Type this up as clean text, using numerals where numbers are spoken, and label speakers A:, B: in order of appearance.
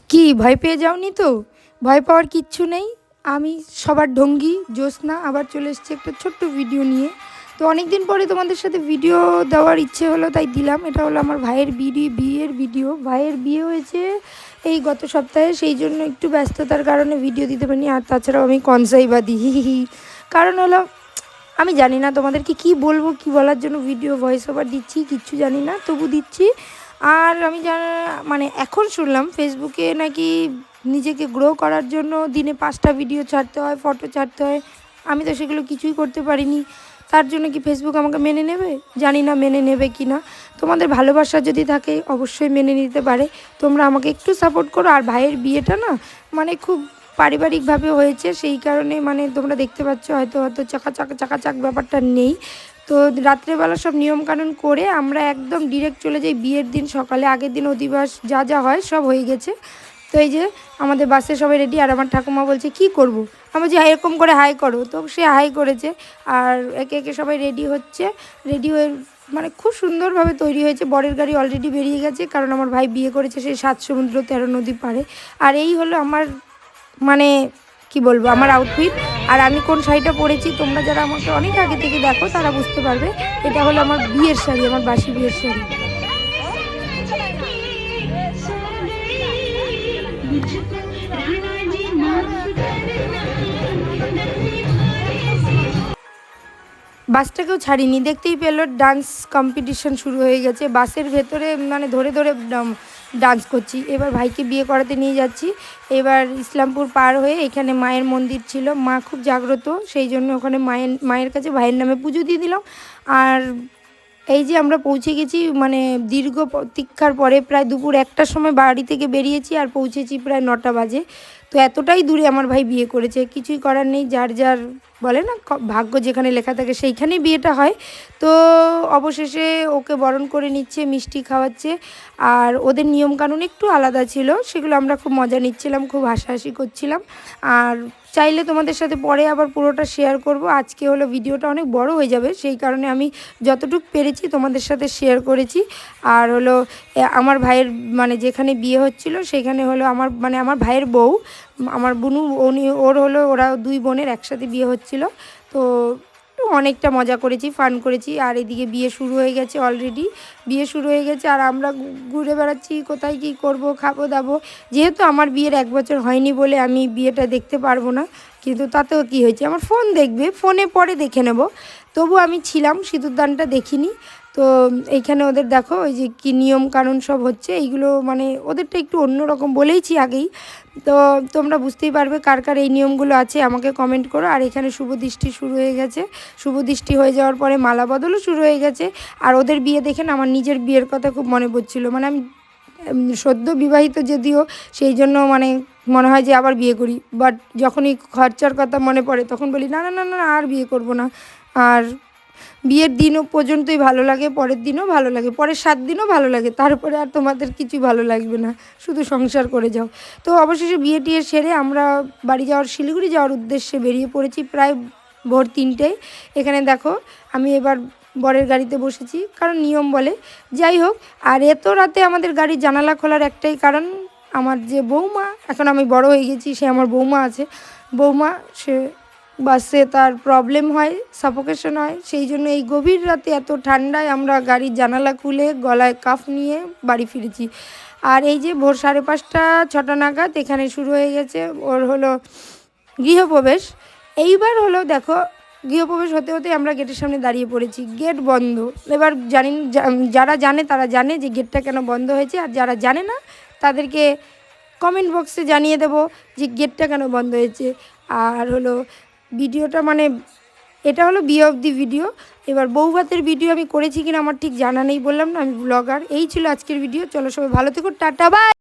A: কি ভয় পেয়ে যাওনি তো? ভয় পাওয়ার কিচ্ছু নেই। আমি সবার ঢঙ্গি জ্যোৎস্না আবার চলে এসেছি একটা ছোট্ট ভিডিও নিয়ে। তো অনেক দিন পরে তোমাদের সাথে ভিডিও দেওয়ার ইচ্ছে হলো তাই দিলাম। এটা হলো আমার ভাইয়ের বিয়ের ভিডিও। ভাইয়ের বিয়ে হয়েছে এই গত সপ্তাহে, সেই জন্য একটু ব্যস্ততার কারণে ভিডিও দিতে পারিনি। আর তাছাড়াও আমি কনসাই বাদি কারণ হলো আমি জানি না তোমাদেরকে কি বলবো, কি বলার জন্য ভিডিও ভয়েস ওভার দিচ্ছি কিচ্ছু জানি না, তবু দিচ্ছি। আর আমি মানে এখন শুনলাম ফেসবুকে নাকি নিজেকে গ্রো করার জন্য দিনে 5টা ভিডিও ছাড়তে হয়, ফটো ছাড়তে হয়। আমি তো সেগুলো কিছুই করতে পারিনি। তার জন্য কি ফেসবুক আমাকে মেনে নেবে? জানি না মেনে নেবে কি না। তোমাদের ভালোবাসা যদি থাকে অবশ্যই মেনে নিতে পারে। তোমরা আমাকে একটু সাপোর্ট করো। আর ভাইয়ের বিয়েটা না মানে খুব পারিবারিকভাবে হয়েছে, সেই কারণে মানে তোমরা দেখতে পাচ্ছ হয়তো চাকাচাক ব্যাপারটা নেই। তো রাত্রেবেলা সব নিয়মকানুন করে আমরা একদম ডিরেক্ট চলে যাই বিয়ের দিন সকালে। আগের দিন অধিবাস যা যা হয় সব হয়ে গেছে। তো এই যে আমাদের বাসে সবাই রেডি। আর আমার ঠাকুমা বলছে কি করব, আমি বলছি এরকম করে হাই করো। তো সে হাই করেছে। আর একে একে সবাই রেডি হচ্ছে। রেডি হয়ে মানে খুব সুন্দরভাবে তৈরি হয়েছে। বরের গাড়ি অলরেডি বেরিয়ে গেছে, কারণ আমার ভাই বিয়ে করেছে সেই 7 সমুদ্র 13 নদী পারে। আর এই হলো আমার মানে কি বলবো আমার আউটফিট। আর আমি কোন শাড়িটা পরেছি তোমরা যারা আমাকে অনেক আগে থেকে দেখো তারা বুঝতে পারবে। এটা হলো আমার বিয়ের শাড়ি, আমার বাসি বিয়ের শাড়ি। বাসটাকেও ছাড়িনি, দেখতেই পেলো ডান্স কম্পিটিশন শুরু হয়ে গেছে বাসের ভেতরে, মানে ধরে ধরে ডান্স করছি। এবার ভাইকে বিয়ে করাতে নিয়ে যাচ্ছি। এবার ইসলামপুর পার হয়ে এখানে মায়ের মন্দির ছিল, মা খুব জাগ্রত, সেই জন্য ওখানে মায়ের কাছে ভাইয়ের নামে পুজো দিয়ে দিলাম। আর এই যে আমরা পৌঁছে গেছি, মানে দীর্ঘ প্রতীক্ষার পরে প্রায় দুপুর 1টার সময় বাড়ি থেকে বেরিয়েছি আর পৌঁছেছি প্রায় 9টা বাজে। তো এতটাই দূরে আমার ভাই বিয়ে করেছে, কিছুই করার নেই। যার যার বলে না ভাগ্য যেখানে লেখা থাকে সেইখানেই বিয়েটা হয়। তো অবশেষে ওকে বরণ করে নিচ্ছে, মিষ্টি খাওয়াচ্ছে। আর ওদের নিয়মকানুন একটু আলাদা ছিল, সেগুলো আমরা খুব মজা নিচ্ছিলাম, খুব হাসাহাসি করছিলাম। আর চাইলে তোমাদের সাথে পরে আবার পুরোটা শেয়ার করব। আজকে হলো ভিডিওটা অনেক বড় হয়ে যাবে, সেই কারণে আমি যতটুকু পেরেছি তোমাদের সাথে শেয়ার করেছি। আর হলো আমার ভাইয়ের মানে যেখানে বিয়ে হচ্ছিল সেখানে হলো আমার ভাইয়ের বউ, আমার বোনু, ওর হলো ওরা 2 বোনের একসাথে বিয়ে হচ্ছিল। তো অনেকটা মজা করেছি, ফান করেছি। আর এদিকে বিয়ে শুরু হয়ে গেছে, অলরেডি বিয়ে শুরু হয়ে গেছে। আর আমরা ঘুরে বেড়াচ্ছি কোথায় কী করব, খাবো দাবো। যেহেতু আমার বিয়ের 1 বছর হয়নি বলে আমি বিয়েটা দেখতে পারবো না, কিন্তু তাতেও কি হয়েছে, আমার ফোন দেখবে, ফোনে পরে দেখে নেব। তবু আমি ছিলাম, সিঁদুরদানটা দেখিনি। তো এইখানে ওদের দেখো ওই যে কী নিয়ম কানুন সব হচ্ছে, এইগুলো মানে ওদেরটা একটু অন্যরকম বলেইছি আগেই। তো তোমরা বুঝতেই পারবে কার কার এই নিয়মগুলো আছে, আমাকে কমেন্ট করো। আর এখানে শুভ দৃষ্টি শুরু হয়ে গেছে। শুভ দৃষ্টি হয়ে যাওয়ার পরে মালা বদলও শুরু হয়ে গেছে। আর ওদের বিয়ে দেখে না আমার নিজের বিয়ের কথা খুব মনে পড়ছিল। মানে আমি সদ্য বিবাহিত যদিও, সেই জন্য মানে মনে হয় যে আবার বিয়ে করি। বাট যখনই খরচার কথা মনে পড়ে তখন বলি না না না না আর বিয়ে করব না। আর বিয়ের দিনও পর্যন্তই ভালো লাগে, পরের দিনও ভালো লাগে, পরের 7 দিনও ভালো লাগে, তারপরে আর তোমাদের কিছুই ভালো লাগবে না, শুধু সংসার করে যাও। তো অবশেষে বিয়ে টিয়ে সেরে আমরা বাড়ি যাওয়ার, শিলিগুড়ি যাওয়ার উদ্দেশ্যে বেরিয়ে পড়েছি প্রায় ভোর 3টেয়। এখানে দেখো আমি এবার বরের গাড়িতে বসেছি, কারণ নিয়ম বলে। যাই হোক, আর এত রাতে আমাদের গাড়ির জানালা খোলার একটাই কারণ, আমার যে বৌমা, এখন আমি বড় হয়ে গেছি, সে আমার বৌমা আছে, বৌমা সে বাসে তার প্রবলেম হয়, সাফোকেশন হয়, সেই জন্য এই গভীর রাতে এত ঠান্ডায় আমরা গাড়ির জানালা খুলে গলায় কাফ নিয়ে বাড়ি ফিরেছি। আর এই যে ভোর 5:30 6টা নাগাদ এখানে শুরু হয়ে গেছে ওর হলো গৃহপ্রবেশ। এইবার হলো দেখো গৃহপ্রবেশ হতে হতে আমরা গেটের সামনে দাঁড়িয়ে পড়েছি, গেট বন্ধ। এবার যারা জানে তারা জানে যে গেটটা কেন বন্ধ হয়েছে, আর যারা জানে না তাদেরকে কমেন্ট বক্সে জানিয়ে দেবো যে গেটটা কেন বন্ধ হয়েছে। আর হলো ভিডিওটা মানে এটা হলো বিয়ে অবধি ভিডিও। এবার বউ ভাতের ভিডিও আমি করেছি কিনা আমার ঠিক জানা নেই, বললাম না আমি ব্লগার। এই ছিল আজকের ভিডিও, চলো সবাই ভালো থেকো, টাটা বাই।